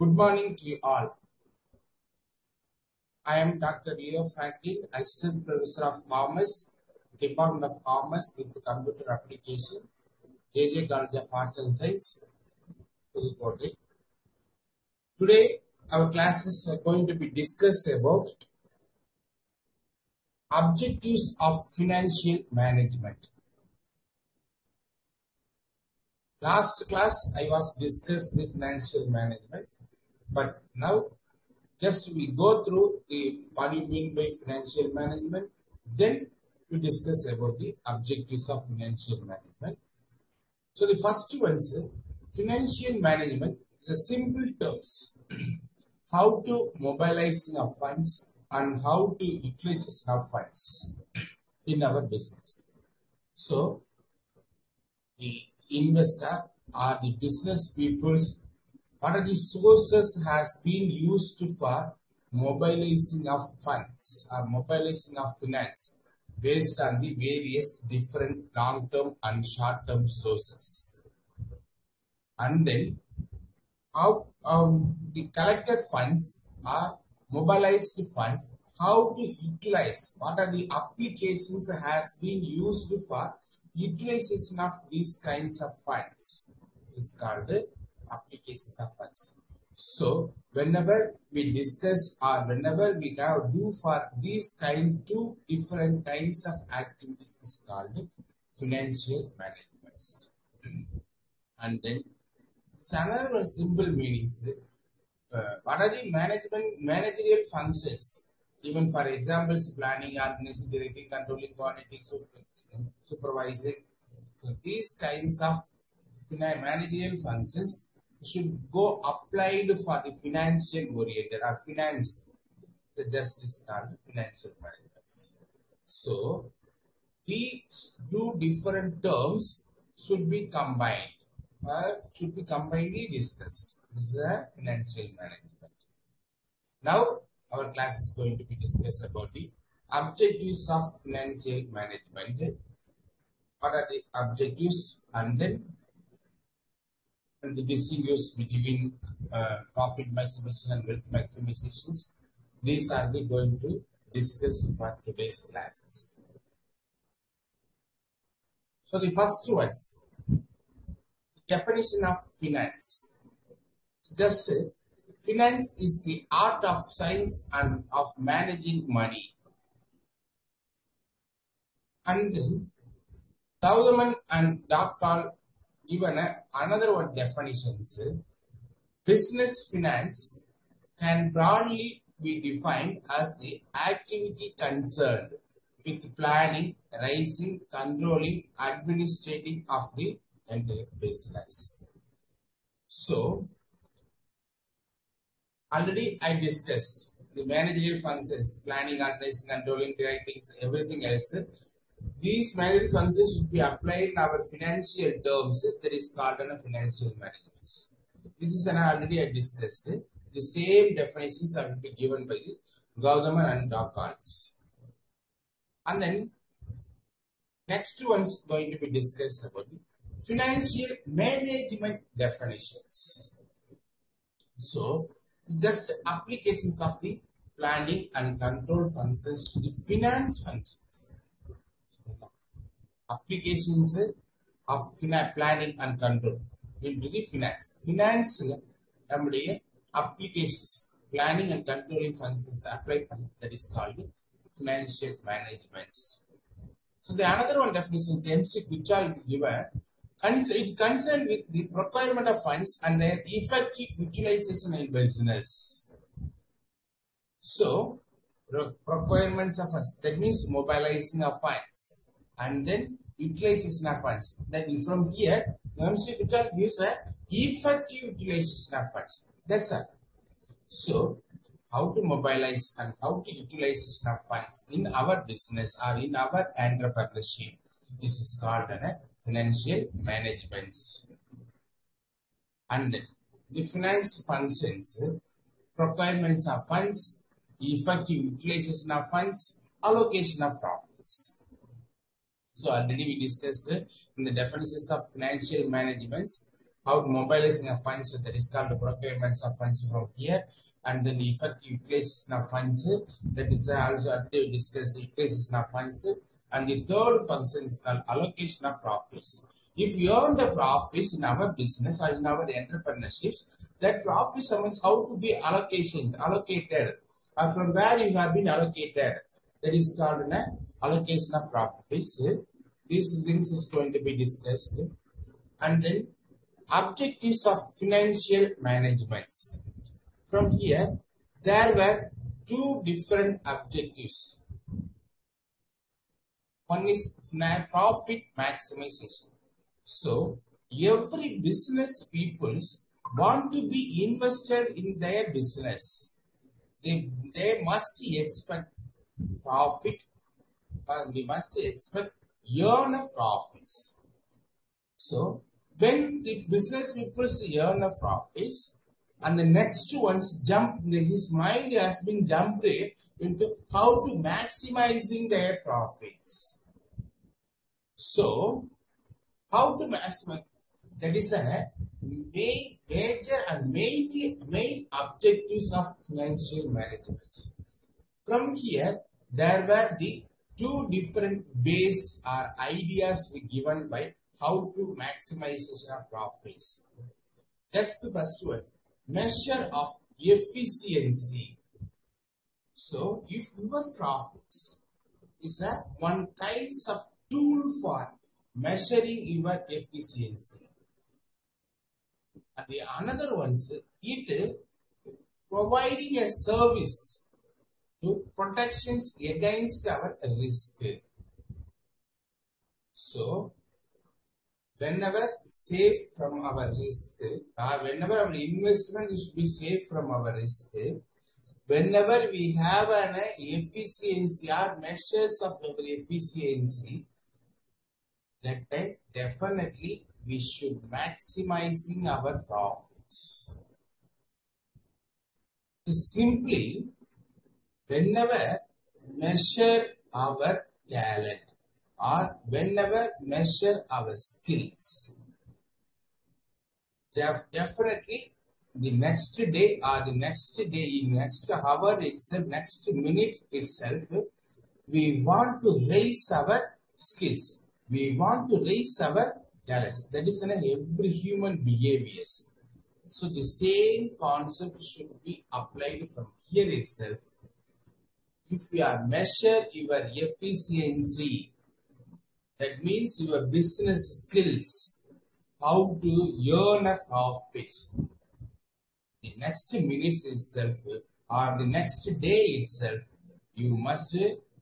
Good morning to you all. I am Dr. Leo Franklin, Assistant Professor of Commerce, Department of Commerce with Computer Application, JJ College of Arts and Science, Pudukottai. Today, our classes are going to be discussed about objectives of financial management. Last class, I was discussed the financial management, but now just we go through the what you mean by financial management, then we discuss about the objectives of financial management. So the first one is financial management is a simple terms. How to mobilize our funds and how to utilize our funds in our business. So the investor or the business people's what are the sources has been used for mobilizing of funds or mobilizing of finance based on the various different long-term and short-term sources. And then how the collected funds are mobilized funds, how to utilize, what are the applications has been used for utilization of these kinds of funds is called applications of funds. So whenever we discuss or whenever we have do for these two different kinds of activities is called financial management. And then it's another simple meanings. What are the managerial functions? Even for examples, planning, organizing, directing, controlling, coordinating, supervising. So these kinds of managerial functions should go applied for the financial oriented or finance. The justice called financial management. So these two different terms should be combined. Should be combinedly discussed. This is a financial management. Now our class is going to be discussed about the objectives of financial management. What are the objectives and then the distinguish between profit maximization and wealth maximizations. These are we going to discuss for today's classes. So the first ones, definition of finance. Just finance is the art of science and of managing money. And then Sauderman and Dr. Given another one definitions, business finance can broadly be defined as the activity concerned with planning, raising, controlling, administrating of the entire business. So, already I discussed the managerial functions, planning, organizing, controlling, directing, everything else. These managerial functions should be applied in our financial terms. That is called a financial management. This is already I discussed. The same definitions are to be given by the Gautam and Dawkins. And then next one is going to be discussed about the financial management definitions. So just applications of the planning and control functions to the finance functions. Applications of planning and control into the finance. Finance applications, planning and controlling functions applied, that is called financial management. So the another one definition is MCQ which I will give it concerned with the procurement of funds and their effective utilization in business. So procurements of funds, that means mobilizing of funds. And then utilization of funds. Then from here, MCQ gives a effective utilization of funds. That's all. So, how to mobilize and how to utilize of funds in our business or in our entrepreneurship. This is called financial management. And then the finance functions, procurements of funds, effective utilization of funds, allocation of profits. So already we discussed in the definitions of financial management. how mobilizing of funds, that is called the procurements of funds from here, and then effective utilization of funds, that is also already discussed utilization of funds, and the third function is called allocation of profits. If you earn the profits in our business or in our entrepreneurships, that profits means how to be allocated, or from where you have been allocated. That is called an allocation of profits. These things is going to be discussed. And then objectives of financial management. From here, there were two different objectives. One is profit maximization. So every business peoples want to be invested in their business. They must expect profit, and we must expect earn a profits. So when the business people earn a profits, and the next ones jump, his mind has been jumped into how to maximizing their profits. So how to maximize, that is the major and main objectives of financial management. From here, there were the two different ways or ideas we given by how to maximization of profits. Just the first one, measure of efficiency. So, if your profits is a one kind of tool for measuring your efficiency, and the another one is it providing a service to protections against our risk. So, whenever safe from our risk, whenever our investment should be safe from our risk, whenever we have an efficiency or measures of our efficiency, that time definitely we should maximizing our profits. Simply, whenever measure our talent or whenever measure our skills, definitely the next day or the next hour itself, next minute itself, we want to raise our skills. We want to raise our talents. That is in every human behaviors. So the same concept should be applied from here itself. If you are measure your efficiency, that means your business skills, how to earn a profit. The next minutes itself or the next day itself, you must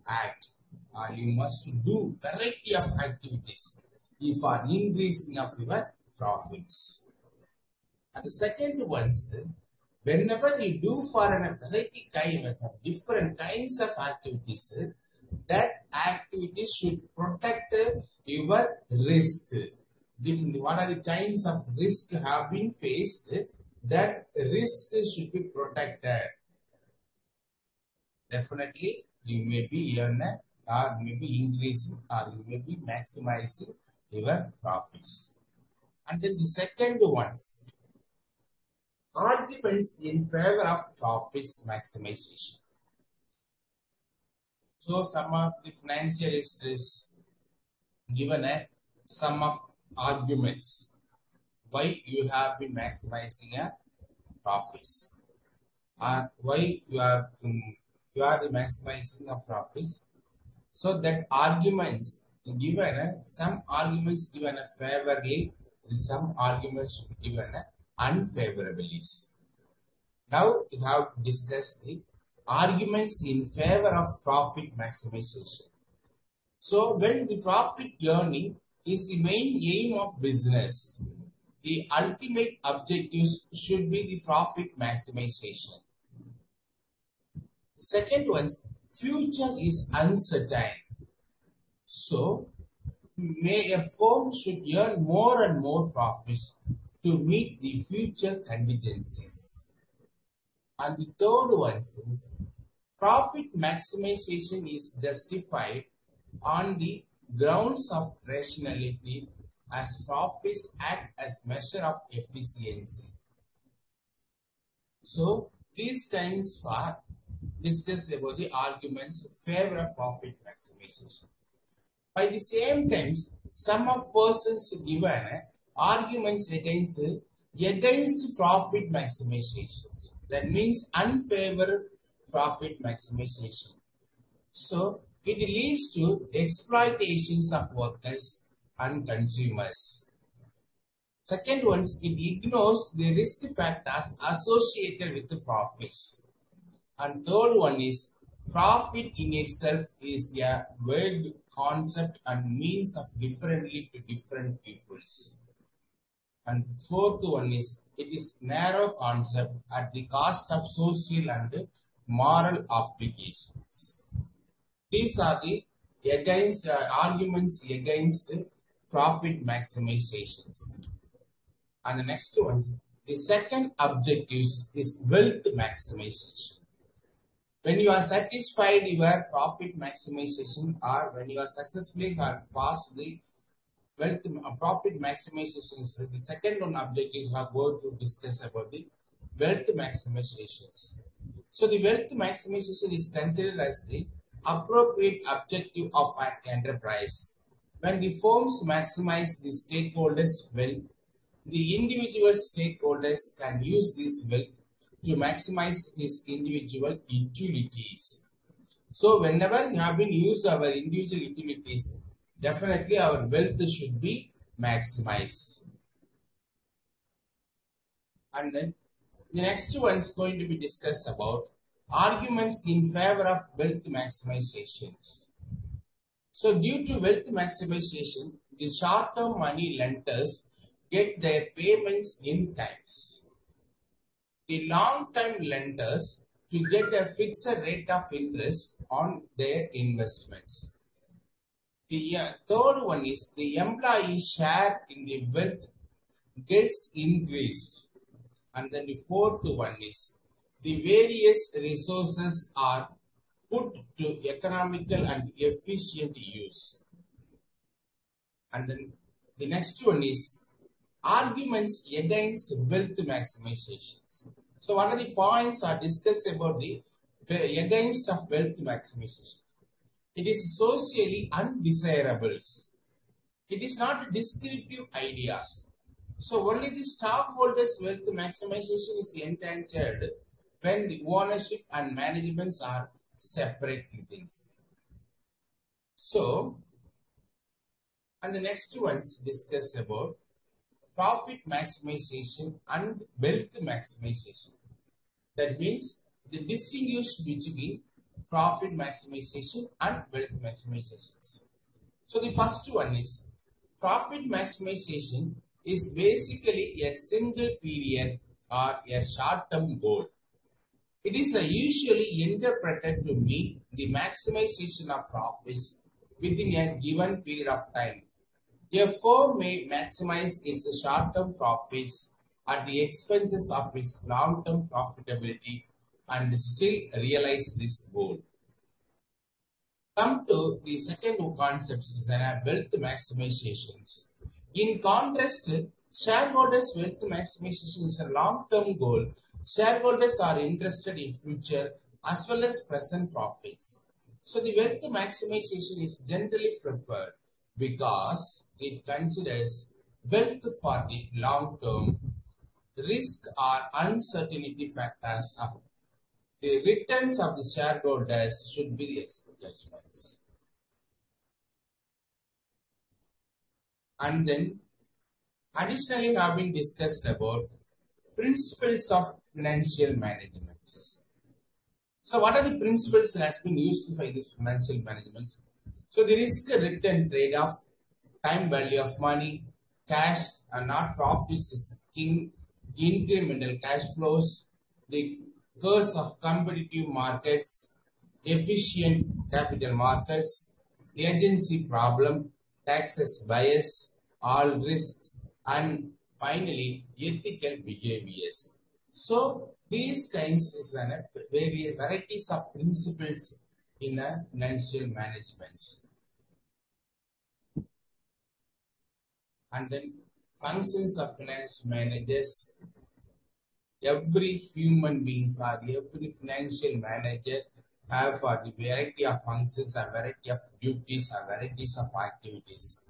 act or you must do variety of activities if are increasing of your profits. And the second one is, whenever you do for a variety kind of different kinds of activities, that activity should protect your risk. What are the kinds of risk have been faced? That risk should be protected. Definitely, you may be earning or maybe increasing or you may be maximizing your profits. And then the second ones, arguments in favor of profits maximization. So some of the financialists is given a sum of arguments why you have been maximizing a profits and why you are the maximizing of profits. So that arguments given some arguments given a favorably, some arguments given unfavorably. Now we have discussed the arguments in favor of profit maximization. So when the profit earning is the main aim of business, the ultimate objectives should be the profit maximization. The second one, future is uncertain. So a firm should earn more and more profits to meet the future contingencies. And the third one is, profit maximization is justified on the grounds of rationality as profits act as measure of efficiency. So these kinds are discussed about the arguments in favor of profit maximization. By the same time, some of persons given arguments against profit maximization. That means unfavor profit maximization. So it leads to exploitations of workers and consumers. Second one, it ignores the risk factors associated with the profits. And third one is profit in itself is a vague concept and means of differently to different peoples. And fourth one is it is narrow concept at the cost of social and moral applications. These are the arguments against profit maximizations. And the next one, the second objective is wealth maximization. When you are satisfied your profit maximization or when you are successfully passed the wealth profit maximization, the second one objective we are going to discuss about the wealth maximizations. So the wealth maximization is considered as the appropriate objective of an enterprise. When the firms maximize the stakeholders' wealth, the individual stakeholders can use this wealth to maximize his individual utilities. So whenever we have been used our individual utilities, definitely our wealth should be maximized. And then the next one is going to be discussed about arguments in favor of wealth maximizations. So due to wealth maximization, the short-term money lenders get their payments in times. The long-term lenders to get a fixed rate of interest on their investments. The third one is the employee share in the wealth gets increased. And then the fourth one is the various resources are put to economical and efficient use. And then the next one is arguments against wealth maximizations. So what are the points are discussed about the against of wealth maximization? It is socially undesirables. It is not descriptive ideas. So only the stockholders' wealth maximization is endangered when the ownership and management are separate things. So, and the next ones discuss about profit maximization and wealth maximization. That means the distinguish between profit maximization and wealth maximization. So the first one is profit maximization is basically a single period or a short-term goal. It is usually interpreted to mean the maximization of profits within a given period of time. A firm may maximize its short-term profits at the expenses of its long-term profitability and still realize this goal. Come to the second concept, is wealth maximizations. In contrast, shareholders' wealth maximization is a long-term goal. Shareholders are interested in future as well as present profits. So the wealth maximization is generally preferred because it considers wealth for the long term. Risk or uncertainty factors of the returns of the shareholders should be the expectations. And then additionally have been discussed about principles of financial management. So what are the principles that has been used for this financial management? So the risk return trade-off, time value of money, cash and not profits is king, incremental cash flows, the curse of competitive markets, efficient capital markets, agency problem, taxes bias, all risks, and finally ethical behaviors. So these kinds is various varieties of principles in a financial management. And then functions of finance managers. Every human beings or every financial manager have the variety of functions, a variety of duties, a varieties of activities.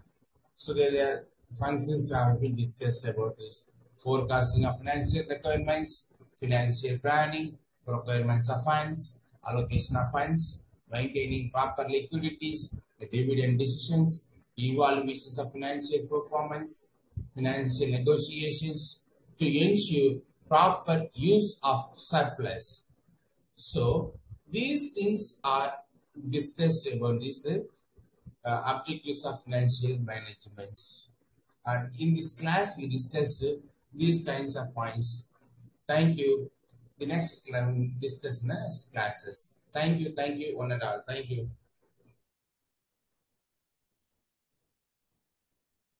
So there are functions have been discussed about this forecasting of financial requirements, financial planning, requirements of funds, allocation of funds, maintaining proper liquidities, the dividend decisions, evaluations of financial performance, financial negotiations to ensure proper use of surplus. So these things are discussed about this objectives of financial management. And in this class, we discussed these kinds of points. Thank you. The next discuss next classes. Thank you, one and all. Thank you.